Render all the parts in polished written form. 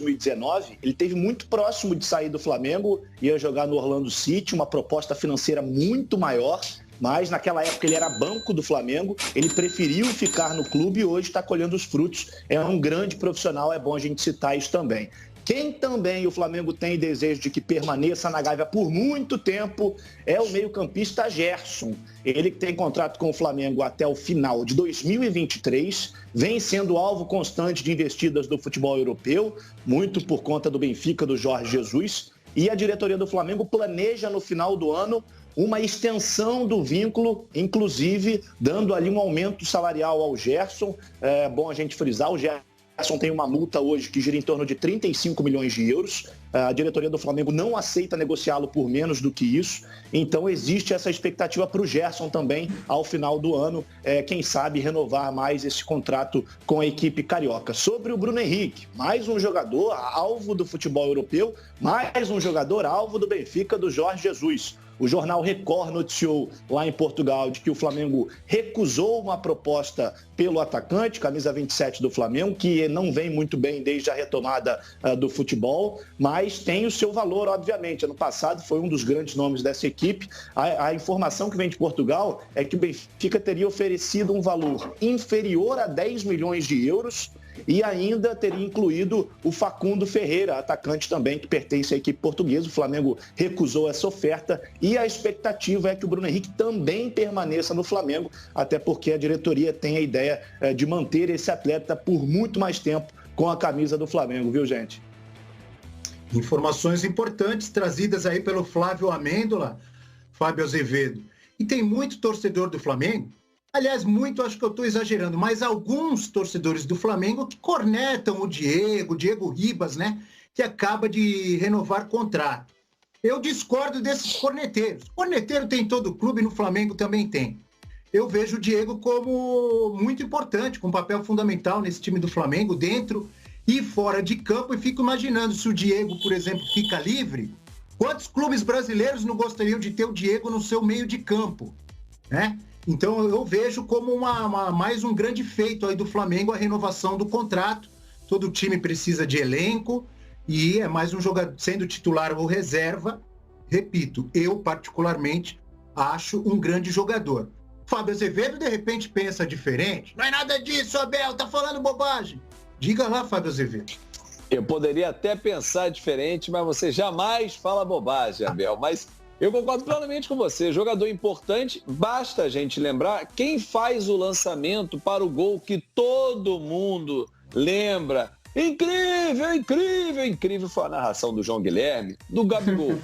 2019, ele esteve muito próximo de sair do Flamengo, ia jogar no Orlando City, uma proposta financeira muito maior, mas naquela época ele era banco do Flamengo, ele preferiu ficar no clube e hoje está colhendo os frutos. É um grande profissional, é bom a gente citar isso também. Quem também o Flamengo tem desejo de que permaneça na Gávea por muito tempo é o meio-campista Gerson. Ele que tem contrato com o Flamengo até o final de 2023, vem sendo alvo constante de investidas do futebol europeu, muito por conta do Benfica, do Jorge Jesus. E a diretoria do Flamengo planeja no final do ano uma extensão do vínculo, inclusive dando ali um aumento salarial ao Gerson. É bom a gente frisar, o Gerson tem uma multa hoje que gira em torno de 35 milhões de euros. A diretoria do Flamengo não aceita negociá-lo por menos do que isso. Então existe essa expectativa para o Gerson também, ao final do ano, quem sabe renovar mais esse contrato com a equipe carioca. Sobre o Bruno Henrique, mais um jogador alvo do futebol europeu, mais um jogador alvo do Benfica, do Jorge Jesus. O jornal Record noticiou lá em Portugal de que o Flamengo recusou uma proposta pelo atacante, camisa 27 do Flamengo, que não vem muito bem desde a retomada do futebol, mas tem o seu valor, obviamente. Ano passado foi um dos grandes nomes dessa equipe. A informação que vem de Portugal é que o Benfica teria oferecido um valor inferior a 10 milhões de euros e ainda teria incluído o Facundo Ferreira, atacante também que pertence à equipe portuguesa. O Flamengo recusou essa oferta e a expectativa é que o Bruno Henrique também permaneça no Flamengo, até porque a diretoria tem a ideia de manter esse atleta por muito mais tempo com a camisa do Flamengo, viu, gente? Informações importantes trazidas aí pelo Flávio Amêndola, Fábio Azevedo. E tem muito torcedor do Flamengo, aliás, muito, acho que eu estou exagerando, mas alguns torcedores do Flamengo que cornetam o Diego Ribas, né? Que acaba de renovar contrato. Eu discordo desses corneteiros. Corneteiro tem em todo clube, no Flamengo também tem. Eu vejo o Diego como muito importante, com um papel fundamental nesse time do Flamengo, dentro e fora de campo, e fico imaginando se o Diego, por exemplo, fica livre, quantos clubes brasileiros não gostariam de ter o Diego no seu meio de campo, né? Então eu vejo como mais um grande feito aí do Flamengo a renovação do contrato. Todo time precisa de elenco e é mais um jogador, sendo titular ou reserva. Repito, eu particularmente acho um grande jogador. Fábio Azevedo de repente pensa diferente. Não é nada disso, Abel, tá falando bobagem. Diga lá, Fábio Azevedo. Eu poderia até pensar diferente, mas você jamais fala bobagem, Abel. Mas eu concordo plenamente com você. Jogador importante, basta a gente lembrar quem faz o lançamento para o gol que todo mundo lembra. Incrível, incrível, incrível foi a narração do João Guilherme, do Gabigol.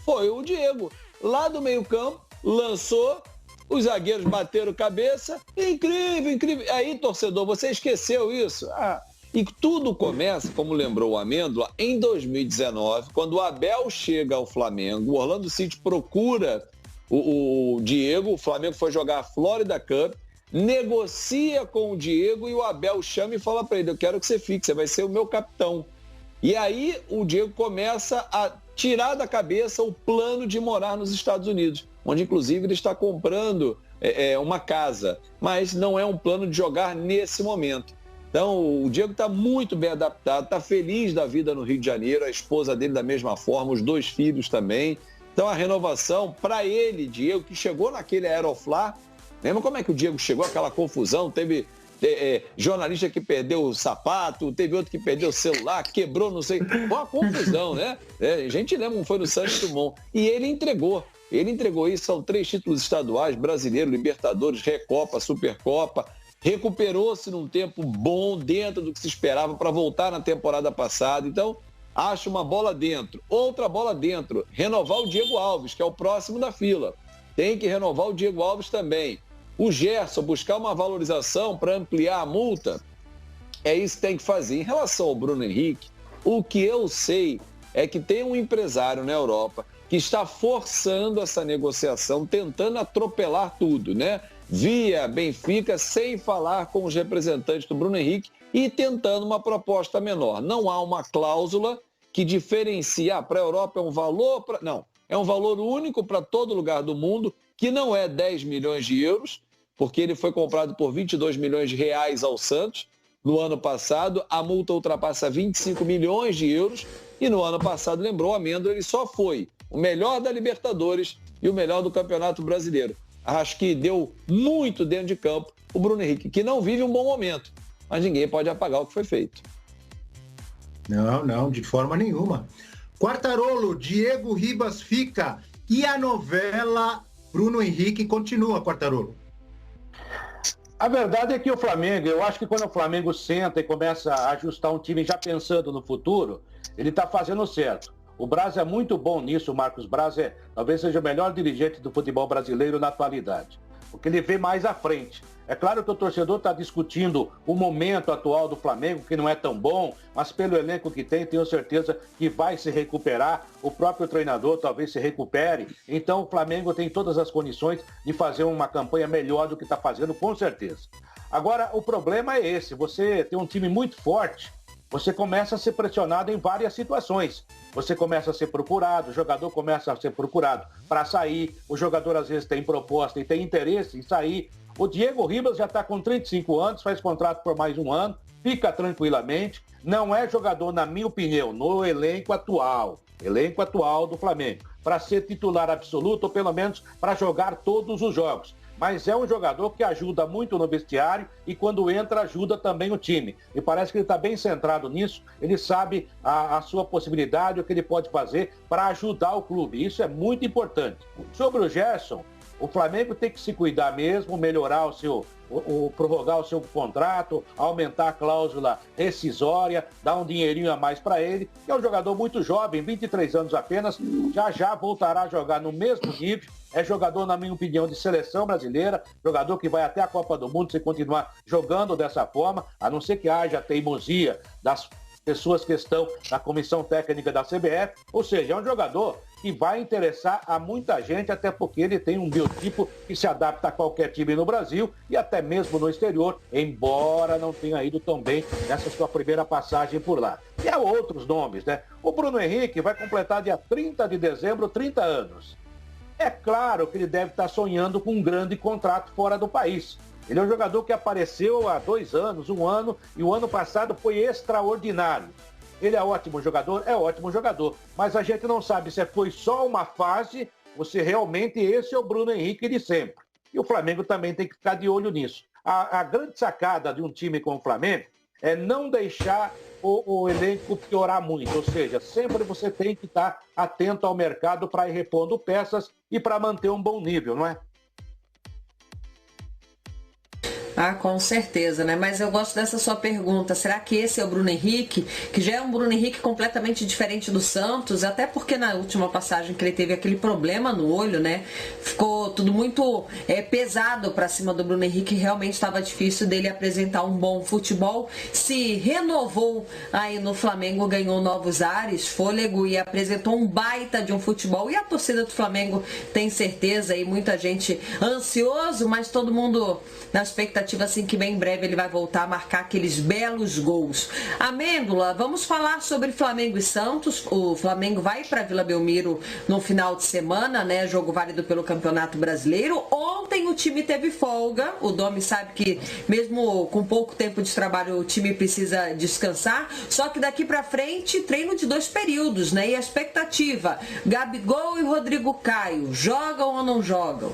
Foi o Diego. Lá do meio-campo, lançou, os zagueiros bateram cabeça. Incrível, incrível. Aí, torcedor, você esqueceu isso? E tudo começa, como lembrou o Amêndola, em 2019, quando o Abel chega ao Flamengo, o Orlando City procura o Diego, o Flamengo foi jogar a Florida Cup, negocia com o Diego e o Abel chama e fala para ele, eu quero que você fique, você vai ser o meu capitão. E aí o Diego começa a tirar da cabeça o plano de morar nos Estados Unidos, onde inclusive ele está comprando uma casa, mas não é um plano de jogar nesse momento. Então, o Diego está muito bem adaptado, está feliz da vida no Rio de Janeiro, a esposa dele da mesma forma, os 2 filhos também. Então, a renovação, para ele, Diego, que chegou naquele Aeroflá, lembra como é que o Diego chegou, aquela confusão, teve jornalista que perdeu o sapato, teve outro que perdeu o celular, quebrou, não sei, foi uma confusão, né? A gente lembra como foi no Santos Dumont. E ele entregou isso, são 3 títulos estaduais, Brasileiro, Libertadores, Recopa, Supercopa. Recuperou-se num tempo bom dentro do que se esperava para voltar na temporada passada. Então, acho uma bola dentro. Outra bola dentro, renovar o Diego Alves, que é o próximo da fila. Tem que renovar o Diego Alves também. O Gerson, buscar uma valorização para ampliar a multa, é isso que tem que fazer. Em relação ao Bruno Henrique, o que eu sei é que tem um empresário na Europa que está forçando essa negociação, tentando atropelar tudo, né? Via Benfica, sem falar com os representantes do Bruno Henrique e tentando uma proposta menor. Não há uma cláusula que diferencia, para a Europa é um valor, não, é um valor único para todo lugar do mundo, que não é 10 milhões de euros, porque ele foi comprado por 22 milhões de reais ao Santos, no ano passado, a multa ultrapassa 25 milhões de euros e no ano passado, lembrou, o Amêndola, ele só foi o melhor da Libertadores e o melhor do Campeonato Brasileiro. Acho que deu muito dentro de campo o Bruno Henrique, que não vive um bom momento, mas ninguém pode apagar o que foi feito. Não, de forma nenhuma. Quartarolo, Diego Ribas fica e a novela Bruno Henrique continua, Quartarolo. A verdade é que o Flamengo, eu acho que quando o Flamengo senta e começa a ajustar um time já pensando no futuro, ele está fazendo certo. O Braz é muito bom nisso, o Marcos Braz talvez seja o melhor dirigente do futebol brasileiro na atualidade, porque ele vê mais à frente. É claro que o torcedor está discutindo o momento atual do Flamengo, que não é tão bom, mas pelo elenco que tem, tenho certeza que vai se recuperar. O próprio treinador talvez se recupere. Então o Flamengo tem todas as condições de fazer uma campanha melhor do que está fazendo, com certeza. Agora, o problema é esse, você tem um time muito forte, você começa a ser pressionado em várias situações. Você começa a ser procurado, o jogador começa a ser procurado para sair, o jogador às vezes tem proposta e tem interesse em sair. O Diego Ribas já está com 35 anos, faz contrato por mais um ano, fica tranquilamente. Não é jogador, na minha opinião, no elenco atual do Flamengo, para ser titular absoluto ou pelo menos para jogar todos os jogos. Mas é um jogador que ajuda muito no vestiário e quando entra ajuda também o time. E parece que ele está bem centrado nisso, ele sabe a sua possibilidade, o que ele pode fazer para ajudar o clube. Isso é muito importante. Sobre o Gerson, o Flamengo tem que se cuidar mesmo, melhorar prorrogar o seu contrato, aumentar a cláusula rescisória, dar um dinheirinho a mais para ele, que é um jogador muito jovem, 23 anos apenas, já voltará a jogar no mesmo nível. É jogador, na minha opinião, de seleção brasileira, jogador que vai até a Copa do Mundo se continuar jogando dessa forma, a não ser que haja teimosia das pessoas que estão na comissão técnica da CBF, ou seja, é um jogador que vai interessar a muita gente, até porque ele tem um biotipo que se adapta a qualquer time no Brasil e até mesmo no exterior, embora não tenha ido tão bem nessa sua primeira passagem por lá. E há outros nomes, né? O Bruno Henrique vai completar dia 30 de dezembro 30 anos. É claro que ele deve estar sonhando com um grande contrato fora do país. Ele é um jogador que apareceu há 2 anos, 1 ano, e o ano passado foi extraordinário. Ele é ótimo jogador? É ótimo jogador. Mas a gente não sabe se foi só uma fase ou se realmente esse é o Bruno Henrique de sempre. E o Flamengo também tem que ficar de olho nisso. A grande sacada de um time como o Flamengo é não deixar o elenco piorar muito. Ou seja, sempre você tem que estar atento ao mercado para ir repondo peças e para manter um bom nível, não é? Ah, com certeza, né? Mas eu gosto dessa sua pergunta. Será que esse é o Bruno Henrique? Que já é um Bruno Henrique completamente diferente do Santos, até porque na última passagem que ele teve aquele problema no olho, né? Ficou tudo muito pesado para cima do Bruno Henrique. Realmente estava difícil dele apresentar um bom futebol. Se renovou aí no Flamengo, ganhou novos ares, fôlego e apresentou um baita de um futebol. E a torcida do Flamengo tem certeza e muita gente ansioso, mas todo mundo na expectativa assim que bem em breve ele vai voltar a marcar aqueles belos gols. Amêndola, vamos falar sobre Flamengo e Santos. O Flamengo vai para Vila Belmiro no final de semana, né? Jogo válido pelo Campeonato Brasileiro. Ontem o time teve folga. O Domi sabe que mesmo com pouco tempo de trabalho o time precisa descansar. Só que daqui para frente treino de 2 períodos, né? E a expectativa, Gabigol e Rodrigo Caio, jogam ou não jogam?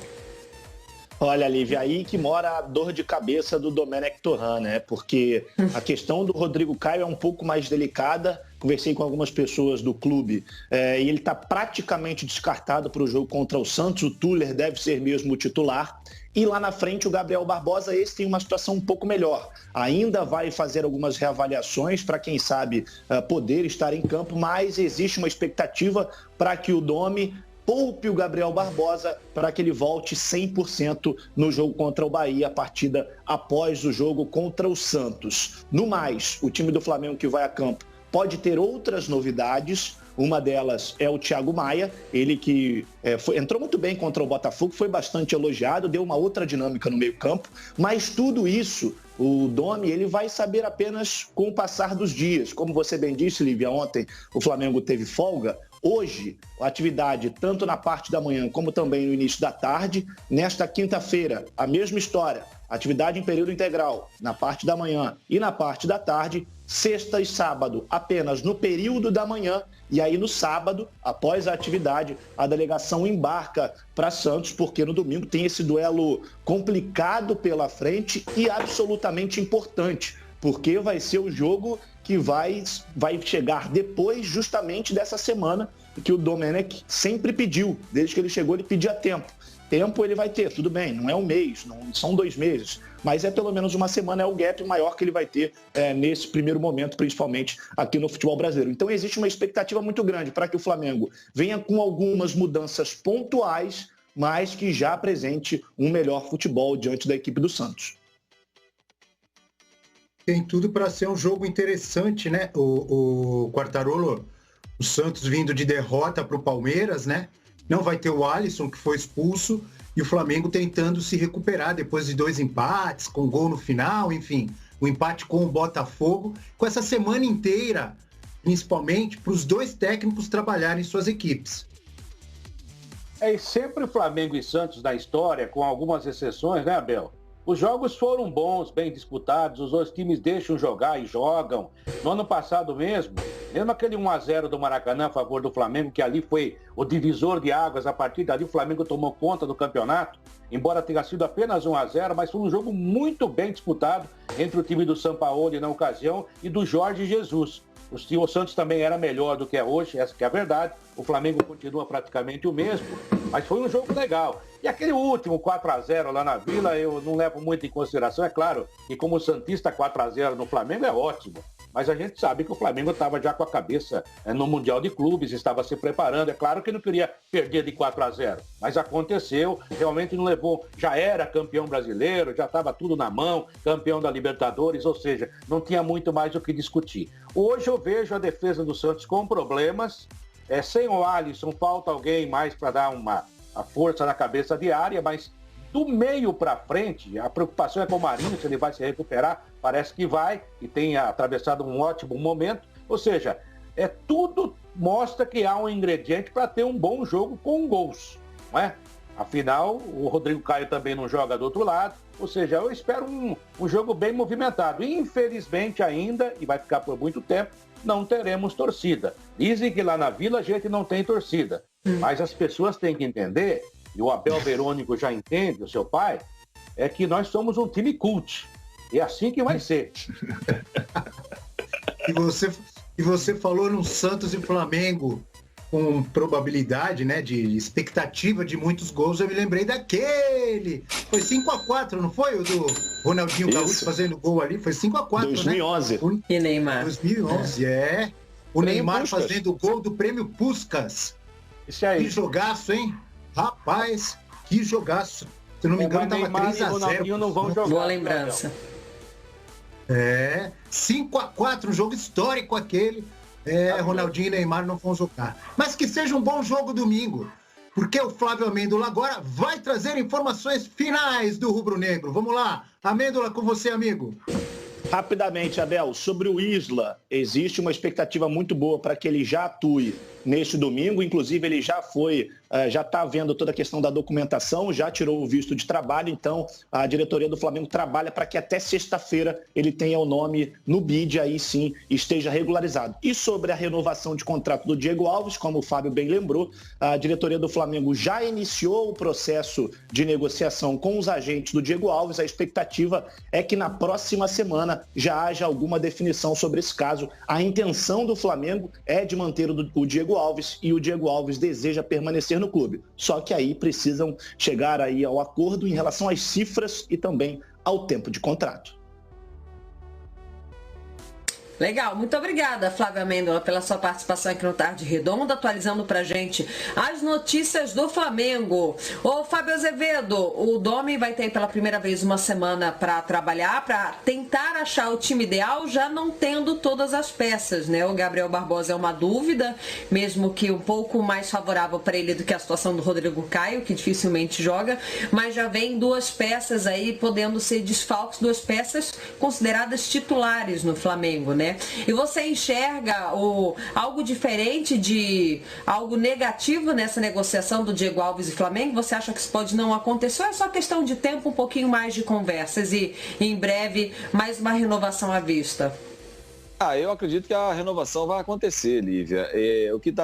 Olha, Lívia, aí que mora a dor de cabeça do Domenech Torrent, né? Porque a questão do Rodrigo Caio é um pouco mais delicada. Conversei com algumas pessoas do clube e ele está praticamente descartado para o jogo contra o Santos. O Tuller deve ser mesmo o titular. E lá na frente o Gabriel Barbosa, esse tem uma situação um pouco melhor. Ainda vai fazer algumas reavaliações para, quem sabe, poder estar em campo, mas existe uma expectativa para que o Domi poupe o Gabriel Barbosa para que ele volte 100% no jogo contra o Bahia, a partida após o jogo contra o Santos. No mais, o time do Flamengo que vai a campo pode ter outras novidades. Uma delas é o Thiago Maia, ele que entrou muito bem contra o Botafogo, foi bastante elogiado, deu uma outra dinâmica no meio-campo, mas tudo isso o Domi ele vai saber apenas com o passar dos dias. Como você bem disse, Lívia, ontem o Flamengo teve folga. Hoje, a atividade, tanto na parte da manhã como também no início da tarde. Nesta quinta-feira, a mesma história. atividade em período integral, na parte da manhã e na parte da tarde. Sexta e sábado apenas no período da manhã, e aí no sábado, após a atividade, a delegação embarca para Santos, porque no domingo tem esse duelo complicado pela frente e absolutamente importante, porque vai ser o jogo que vai chegar depois justamente dessa semana que o Domenech sempre pediu. Desde que ele chegou, ele pedia tempo. Tempo ele vai ter, tudo bem, não é um mês, não são 2 meses, mas é pelo menos uma semana, é o gap maior que ele vai ter nesse primeiro momento, principalmente aqui no futebol brasileiro. Então existe uma expectativa muito grande para que o Flamengo venha com algumas mudanças pontuais, mas que já apresente um melhor futebol diante da equipe do Santos. Tem tudo para ser um jogo interessante, né? O Quartarolo, o Santos vindo de derrota para o Palmeiras, né? Não vai ter o Alisson, que foi expulso, e o Flamengo tentando se recuperar depois de 2 empates, com gol no final, enfim, o empate com o Botafogo, com essa semana inteira, principalmente, para os 2 técnicos trabalharem suas equipes. E sempre Flamengo e Santos na história, com algumas exceções, né, Abel? Os jogos foram bons, bem disputados, os 2 times deixam jogar e jogam. No ano passado mesmo aquele 1-0 do Maracanã a favor do Flamengo, que ali foi o divisor de águas, a partir dali o Flamengo tomou conta do campeonato, embora tenha sido apenas 1-0, mas foi um jogo muito bem disputado entre o time do Sampaoli na ocasião e do Jorge Jesus. O Santos também era melhor do que é hoje, essa que é a verdade. O Flamengo continua praticamente o mesmo, mas foi um jogo legal. E aquele último 4-0 lá na Vila, eu não levo muito em consideração. É claro que como santista, 4-0 no Flamengo é ótimo. Mas a gente sabe que o Flamengo estava já com a cabeça no Mundial de Clubes, estava se preparando. É claro que não queria perder de 4-0, mas aconteceu, realmente não levou, já era campeão brasileiro, já estava tudo na mão, campeão da Libertadores, ou seja, não tinha muito mais o que discutir. Hoje eu vejo a defesa do Santos com problemas, sem o Alisson, falta alguém mais para dar a força na cabeça de área, mas do meio para frente, a preocupação é com o Marinho, se ele vai se recuperar, parece que vai, e tem atravessado um ótimo momento. Ou seja, tudo mostra que há um ingrediente para ter um bom jogo com gols, não é? Afinal, o Rodrigo Caio também não joga do outro lado, ou seja, eu espero um jogo bem movimentado. Infelizmente ainda, e vai ficar por muito tempo, não teremos torcida. Dizem que lá na Vila a gente não tem torcida, mas as pessoas têm que entender, e o Abel Verônico já entende, o seu pai, é que nós somos um time cult. É assim que vai ser. E você falou no Santos e Flamengo com probabilidade, né, de expectativa de muitos gols. Eu me lembrei daquele. Foi 5-4, não foi? O do Ronaldinho Gaúcho fazendo gol ali. Foi 5-4, 2011. Né? E Neymar. 2011, O Neymar fazendo o gol do Prêmio Puskás. Isso aí. Que jogaço, hein? Rapaz, que jogaço. Se não me engano, estava 3-0. Ronaldinho não vão jogar. Boa lembrança. 5-4, um jogo histórico aquele. Ronaldinho e Neymar não vão jogar. Mas que seja um bom jogo domingo, porque o Flávio Amêndola agora vai trazer informações finais do Rubro Negro. Vamos lá, Amêndola, com você, amigo. Rapidamente, Abel, sobre o Isla, existe uma expectativa muito boa para que ele já atue neste domingo, inclusive ele já está vendo toda a questão da documentação, já tirou o visto de trabalho, então a diretoria do Flamengo trabalha para que até sexta-feira ele tenha o nome no BID, aí sim esteja regularizado. E sobre a renovação de contrato do Diego Alves, como o Fábio bem lembrou, a diretoria do Flamengo já iniciou o processo de negociação com os agentes do Diego Alves. A expectativa é que na próxima semana já haja alguma definição sobre esse caso. A intenção do Flamengo é de manter o Diego Alves, e o Diego Alves deseja permanecer no clube. Só que aí precisam chegar aí ao acordo em relação às cifras e também ao tempo de contrato. Legal, muito obrigada, Flávia Amêndola, pela sua participação aqui no Tarde Redonda, atualizando pra gente as notícias do Flamengo. Ô, Fábio Azevedo, o Domi vai ter pela primeira vez uma semana para trabalhar, para tentar achar o time ideal, já não tendo todas as peças, né? O Gabriel Barbosa é uma dúvida, mesmo que um pouco mais favorável para ele do que a situação do Rodrigo Caio, que dificilmente joga, mas já vem 2 peças aí podendo ser desfalques, 2 peças consideradas titulares no Flamengo, né? né? E você enxerga algo diferente de algo negativo nessa negociação do Diego Alves e Flamengo? Você acha que isso pode não acontecer ou é só questão de tempo, um pouquinho mais de conversas e em breve mais uma renovação à vista? Eu acredito que a renovação vai acontecer, Lívia. O que está